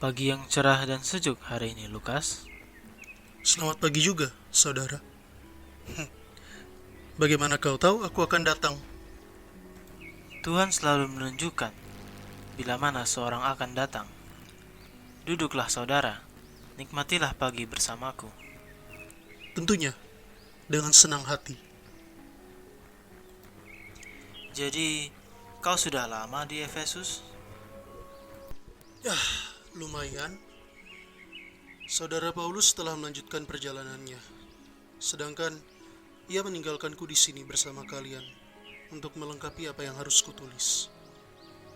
Pagi yang cerah dan sejuk hari ini, Lukas. Selamat pagi juga, saudara. Bagaimana kau tahu aku akan datang? Tuhan selalu menunjukkan bila mana seorang akan datang. Duduklah saudara, nikmatilah pagi bersamaku. Tentunya, dengan senang hati. Jadi, kau sudah lama di Efesus? Lumayan, saudara Paulus telah melanjutkan perjalanannya. Sedangkan, ia meninggalkanku di sini bersama kalian untuk melengkapi apa yang harus kutulis.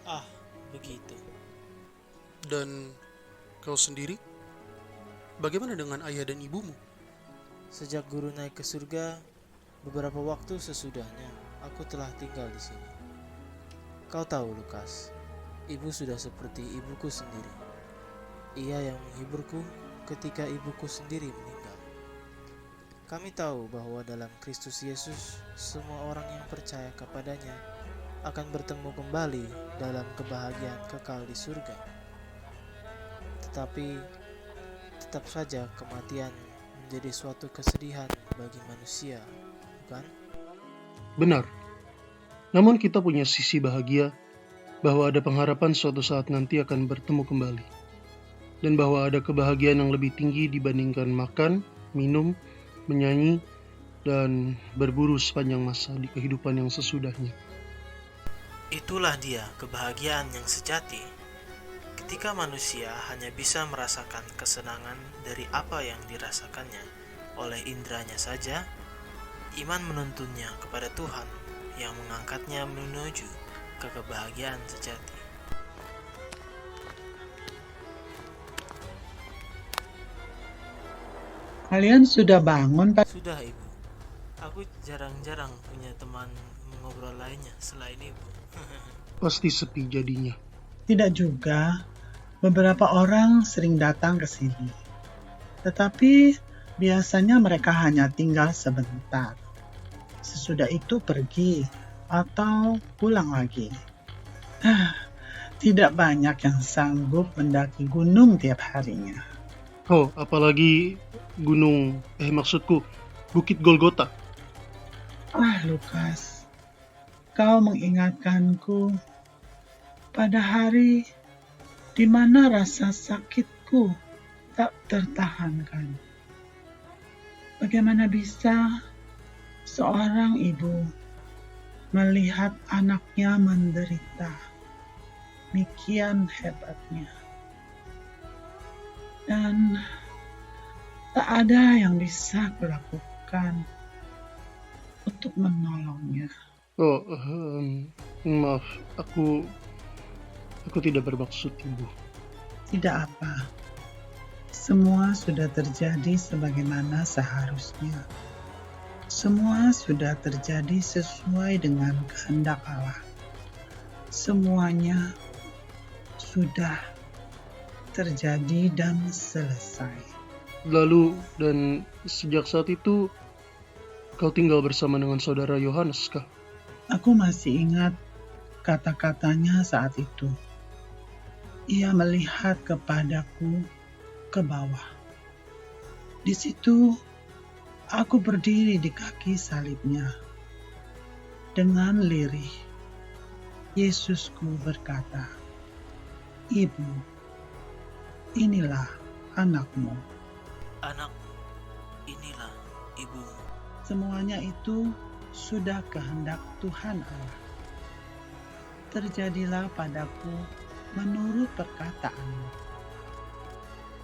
Ah, begitu. Dan kau sendiri? Bagaimana dengan ayah dan ibumu? Sejak guru naik ke surga, beberapa waktu sesudahnya, aku telah tinggal di sini. Kau tahu, Lukas, ibu sudah seperti ibuku sendiri. Ia yang menghiburku ketika ibuku sendiri meninggal. Kami tahu bahwa dalam Kristus Yesus, semua orang yang percaya kepadanya akan bertemu kembali dalam kebahagiaan kekal di surga. Tetapi, tetap saja kematian menjadi suatu kesedihan bagi manusia, bukan? Benar. Namun kita punya sisi bahagia bahwa ada pengharapan suatu saat nanti akan bertemu kembali. Dan bahwa ada kebahagiaan yang lebih tinggi dibandingkan makan, minum, menyanyi, dan berburu sepanjang masa di kehidupan yang sesudahnya. Itulah dia kebahagiaan yang sejati. Ketika manusia hanya bisa merasakan kesenangan dari apa yang dirasakannya oleh indranya saja, iman menuntunnya kepada Tuhan yang mengangkatnya menuju ke kebahagiaan sejati. Kalian sudah bangun, Pak? Sudah, Ibu. Aku jarang-jarang punya teman mengobrol lainnya selain Ibu. Pasti sepi jadinya. Tidak juga. Beberapa orang sering datang ke sini. Tetapi biasanya mereka hanya tinggal sebentar. Sesudah itu pergi atau pulang lagi. Tidak banyak yang sanggup mendaki gunung tiap harinya. Oh, apalagi maksudku Bukit Golgota. Lukas, kau mengingatkanku pada hari di mana rasa sakitku tak tertahankan. Bagaimana bisa seorang ibu melihat anaknya menderita? Demikian hebatnya. Dan tak ada yang bisa kulakukan untuk menolongnya. Oh, maaf, aku tidak bermaksud ibu. Tidak apa. Semua sudah terjadi sebagaimana seharusnya. Semua sudah terjadi sesuai dengan kehendak Allah. Semuanya sudah terjadi dan selesai. Lalu, dan sejak saat itu, kau tinggal bersama dengan saudara Yohanes kah? Aku masih ingat kata-katanya saat itu. Ia melihat kepadaku ke bawah. Di situ, aku berdiri di kaki salibnya. Dengan lirih, Yesusku berkata, "Ibu, inilah anakmu." Anakmu, inilah ibumu. Semuanya itu sudah kehendak Tuhan Allah. Terjadilah padaku menurut perkataanmu.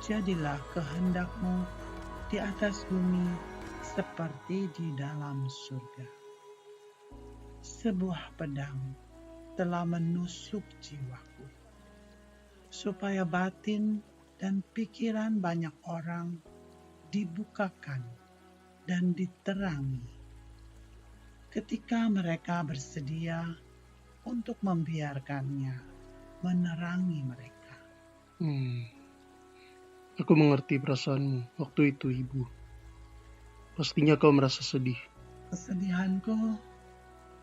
Jadilah kehendakmu di atas bumi seperti di dalam surga. Sebuah pedang telah menusuk jiwaku, supaya batin dan pikiran banyak orang dibukakan dan diterangi ketika mereka bersedia untuk membiarkannya menerangi mereka. Aku mengerti perasaanmu waktu itu, Ibu. Pastinya kau merasa sedih. Kesedihanku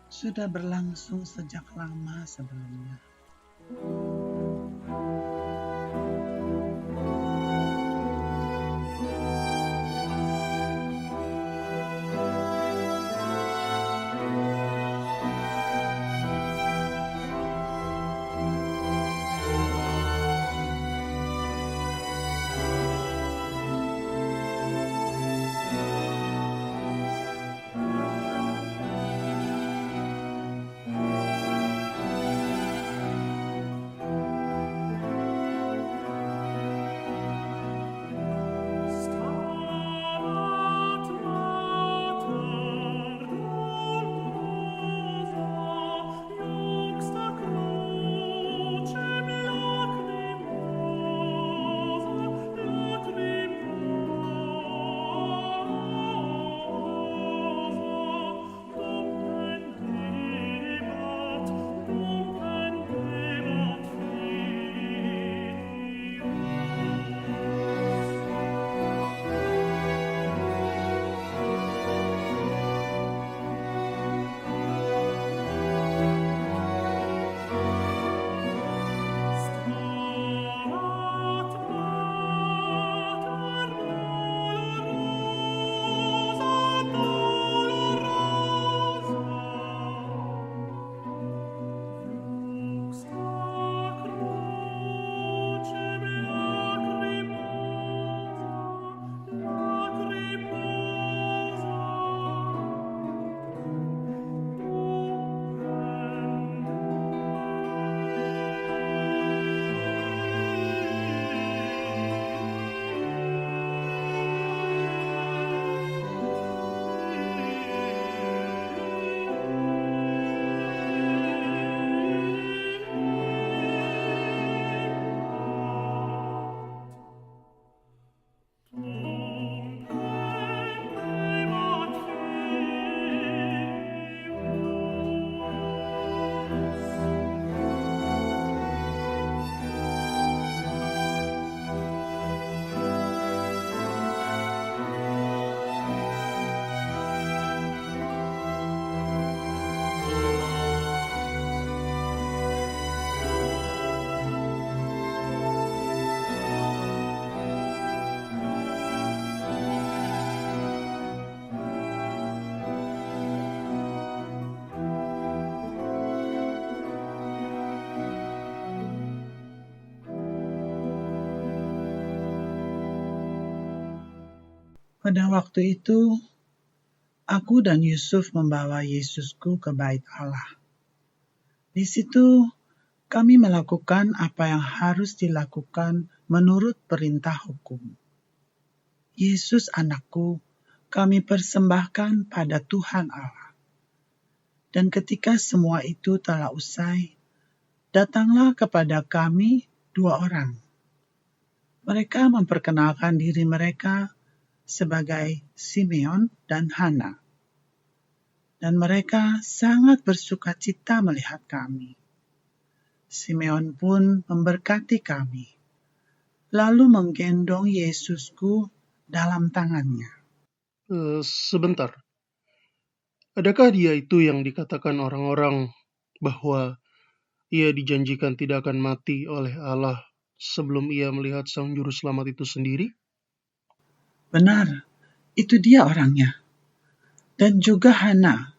sudah berlangsung sejak lama sebelumnya. Pada waktu itu, aku dan Yusuf membawa Yesusku ke bait Allah. Di situ, kami melakukan apa yang harus dilakukan menurut perintah hukum. Yesus anakku, kami persembahkan pada Tuhan Allah. Dan ketika semua itu telah usai, datanglah kepada kami 2 orang. Mereka memperkenalkan diri mereka sebagai Simeon dan Hana. Dan mereka sangat bersukacita melihat kami. Simeon pun memberkati kami, lalu menggendong Yesusku dalam tangannya. Sebentar, adakah dia itu yang dikatakan orang-orang bahwa ia dijanjikan tidak akan mati oleh Allah sebelum ia melihat Sang Juru Selamat itu sendiri? Benar, itu dia orangnya. Dan juga Hana.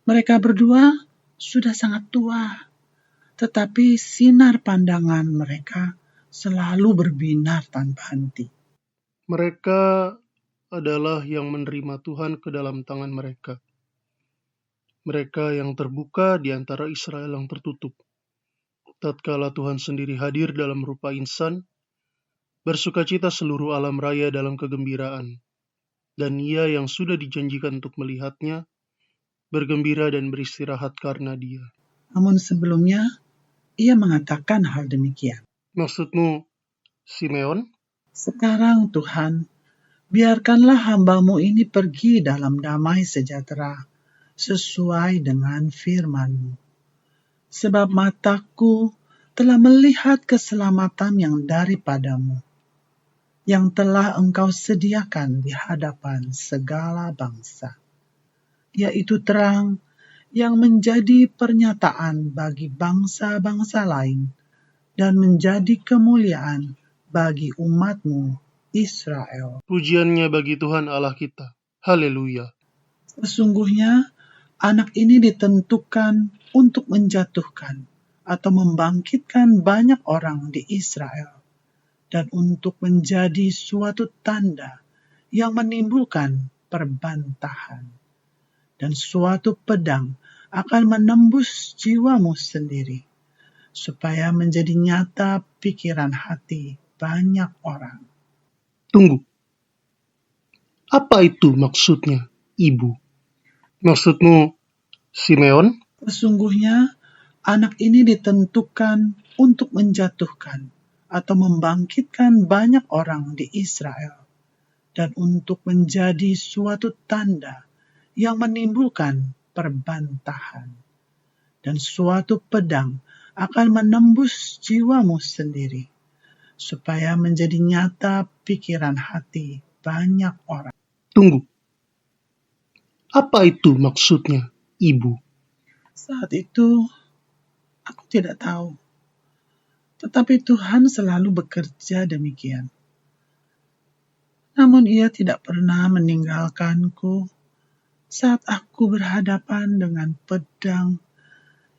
Mereka berdua sudah sangat tua, tetapi sinar pandangan mereka selalu berbinar tanpa henti. Mereka adalah yang menerima Tuhan ke dalam tangan mereka. Mereka yang terbuka di antara Israel yang tertutup. Tatkala Tuhan sendiri hadir dalam rupa insan, bersukacita seluruh alam raya dalam kegembiraan. Dan ia yang sudah dijanjikan untuk melihatnya, bergembira dan beristirahat karena dia. Namun sebelumnya, ia mengatakan hal demikian. Maksudmu, Simeon? Sekarang Tuhan, biarkanlah hamba-Mu ini pergi dalam damai sejahtera, sesuai dengan firman-Mu. Sebab mataku telah melihat keselamatan yang daripada-Mu, yang telah Engkau sediakan di hadapan segala bangsa, yaitu terang yang menjadi pernyataan bagi bangsa-bangsa lain dan menjadi kemuliaan bagi umat-Mu Israel. Pujiannya bagi Tuhan Allah kita. Haleluya. Sesungguhnya anak ini ditentukan untuk menjatuhkan atau membangkitkan banyak orang di Israel dan untuk menjadi suatu tanda yang menimbulkan perbantahan. Dan suatu pedang akan menembus jiwamu sendiri, supaya menjadi nyata pikiran hati banyak orang. Tunggu. Apa itu maksudnya, Ibu? Maksudmu, Simeon? Sesungguhnya anak ini ditentukan untuk menjatuhkan atau membangkitkan banyak orang di Israel dan untuk menjadi suatu tanda yang menimbulkan perbantahan. Dan suatu pedang akan menembus jiwamu sendiri, supaya menjadi nyata pikiran hati banyak orang. Tunggu. Apa itu maksudnya, Ibu? Saat itu, aku tidak tahu. Tetapi Tuhan selalu bekerja demikian. Namun ia tidak pernah meninggalkanku saat aku berhadapan dengan pedang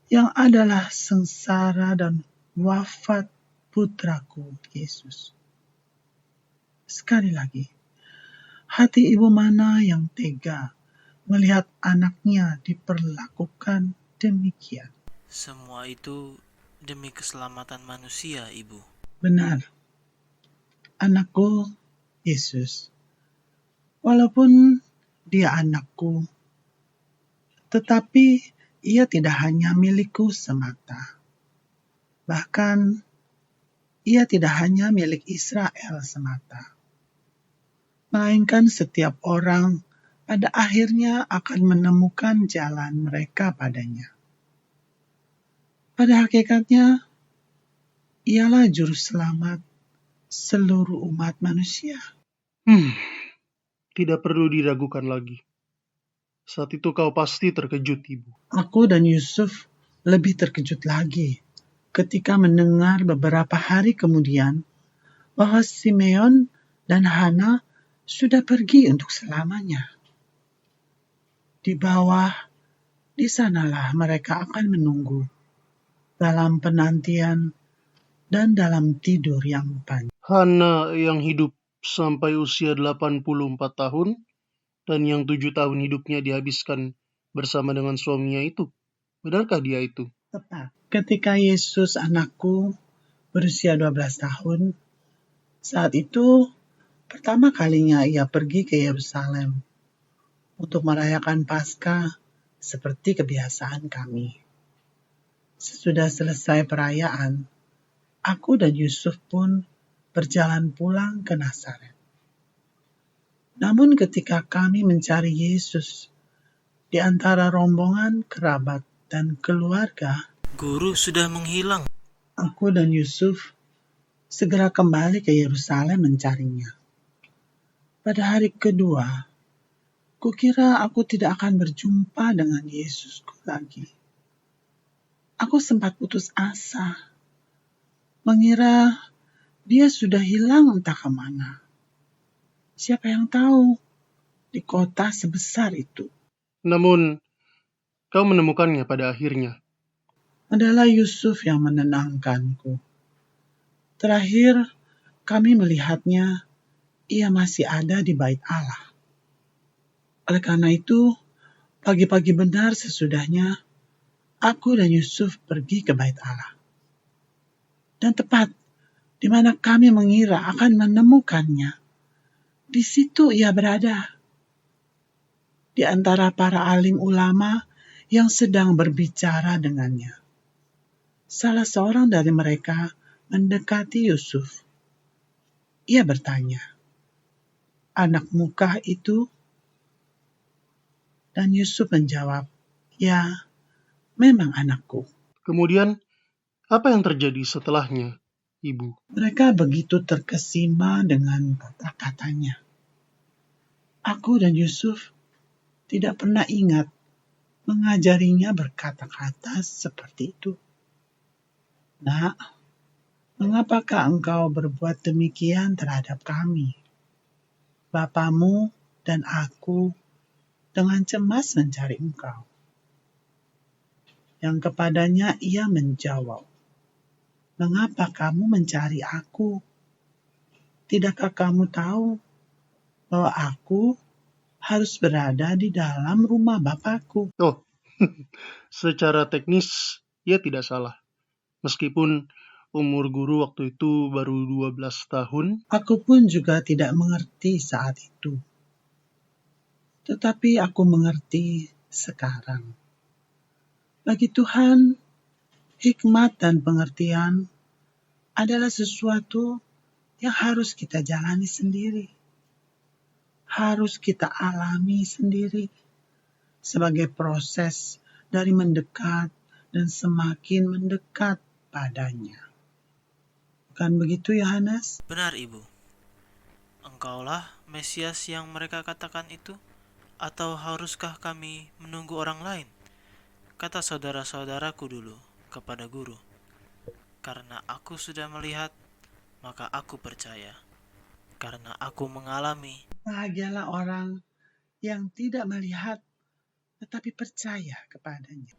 yang adalah sengsara dan wafat putraku Yesus. Sekali lagi, hati ibu mana yang tega melihat anaknya diperlakukan demikian? Semua itu demi keselamatan manusia, Ibu. Benar, anakku Yesus. Walaupun dia anakku, tetapi ia tidak hanya milikku semata. Bahkan, ia tidak hanya milik Israel semata. Melainkan setiap orang pada akhirnya akan menemukan jalan mereka padanya. Pada hakikatnya, ialah juru selamat seluruh umat manusia. Tidak perlu diragukan lagi. Saat itu kau pasti terkejut, Ibu. Aku dan Yusuf lebih terkejut lagi ketika mendengar beberapa hari kemudian bahwa Simeon dan Hana sudah pergi untuk selamanya. Di bawah, di sanalah mereka akan menunggu dalam penantian dan dalam tidur yang panjang. Hana yang hidup sampai usia 84 tahun, dan yang 7 tahun hidupnya dihabiskan bersama dengan suaminya itu. Benarkah dia itu? Tepat. Ketika Yesus anakku berusia 12 tahun, saat itu pertama kalinya ia pergi ke Yerusalem untuk merayakan Paskah seperti kebiasaan kami. Sesudah selesai perayaan, aku dan Yusuf pun berjalan pulang ke Nazaret. Namun ketika kami mencari Yesus di antara rombongan kerabat dan keluarga, Guru sudah menghilang. aku dan Yusuf segera kembali ke Yerusalem mencarinya. Pada hari kedua, kukira aku tidak akan berjumpa dengan Yesusku lagi. Aku sempat putus asa, mengira dia sudah hilang entah kemana. Siapa yang tahu di kota sebesar itu. Namun, kau menemukannya pada akhirnya. Adalah Yusuf yang menenangkanku. Terakhir, kami melihatnya, ia masih ada di bait Allah. Oleh karena itu, pagi-pagi benar sesudahnya, aku dan Yusuf pergi ke bait Allah. Dan tepat di mana kami mengira akan menemukannya, di situ ia berada. Di antara para alim ulama yang sedang berbicara dengannya. Salah seorang dari mereka mendekati Yusuf. Ia bertanya, "Anakmukah itu?" Dan Yusuf menjawab, "Ya, memang anakku." Kemudian, apa yang terjadi setelahnya, Ibu? Mereka begitu terkesima dengan kata-katanya. Aku dan Yusuf tidak pernah ingat mengajarinya berkata-kata seperti itu. "Nak, mengapakah engkau berbuat demikian terhadap kami? Bapamu dan aku dengan cemas mencari engkau." Yang kepadanya ia menjawab, "Mengapa kamu mencari aku? Tidakkah kamu tahu bahwa aku harus berada di dalam rumah Bapakku?" Oh, secara teknis, ia tidak salah. Meskipun umur guru waktu itu baru 12 tahun, Aku pun juga tidak mengerti saat itu. Tetapi aku mengerti sekarang. Bagi Tuhan, hikmat dan pengertian adalah sesuatu yang harus kita jalani sendiri. Harus kita alami sendiri sebagai proses dari mendekat dan semakin mendekat padanya. Bukan begitu, Yohanes? Benar, Ibu. Engkaulah Mesias yang mereka katakan itu? Atau haruskah kami menunggu orang lain? Kata saudara-saudaraku dulu kepada guru. Karena aku sudah melihat, maka aku percaya. Karena aku mengalami. Bahagialah orang yang tidak melihat tetapi percaya kepadanya.